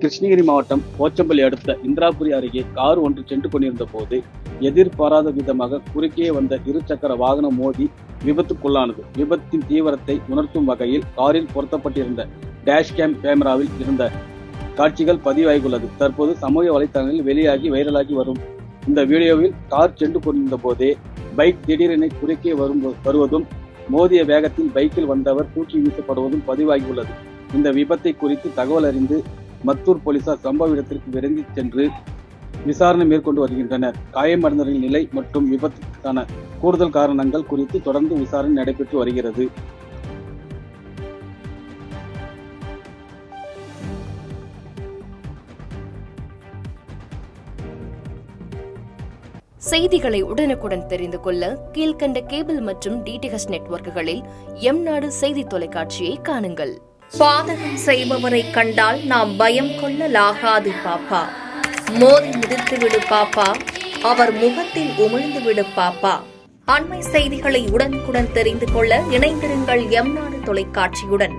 கிருஷ்ணகிரி மாவட்டம் போச்சம்பள்ளி அடுத்த இந்திராபுரி அருகே கார் ஒன்று சென்று கொண்டிருந்த போது எதிர்பாராத விதமாக குறுக்கே வந்த இருசக்கர வாகனம் மோதி விபத்துக்குள்ளானது. விபத்தின் தீவிரத்தை உணர்த்தும் வகையில் காரில் பொருத்தப்பட்டிருந்த டேஷ்கேம் கேமராவில் இருந்த காட்சிகள் பதிவாகியுள்ளது. தற்போது சமூக வலைதளங்களில் வெளியாகி வைரலாகி வரும் இந்த வீடியோவில் கார் சென்று கொண்டிருந்த போதே பைக் திடீரென குறுக்கே வருவதும் மோதிய வேகத்தில் பைக்கில் வந்தவர் தூக்கி வீசப்படுவதும் பதிவாகியுள்ளது. இந்த விபத்தை குறித்து தகவல் அறிந்து மத்தூர் போலீசார் சம்பவ இடத்திற்கு விரைந்து சென்று விசாரணை மேற்கொண்டு வருகின்றனர். காயமடைந்தவர்களின் நிலை மற்றும் விபத்துக்கான கூடுதல் காரணங்கள் குறித்து தொடர்ந்து விசாரணை நடைபெற்று வருகிறது. செய்திகளை உடனுக்குடன் தெரிந்து கொள்ள கீழ்கண்ட கேபிள் மற்றும் டிடிஎச் நெட்வொர்க்குகளில் எம்நாடு செய்தி தொலைக்காட்சியை காணுங்கள். பாதகம் செய்பவரை கண்டால் நாம் பயம் கொள்ளலாகாது பாப்பா. மோதி மிதித்துவிடு பாப்பா, அவர் முகத்தில் உமிழ்ந்துவிடு பாப்பா. அண்மை செய்திகளை உடனுக்குடன் தெரிந்து கொள்ள இணைந்திருங்கள் எம்நாடு தொலைக்காட்சியுடன்.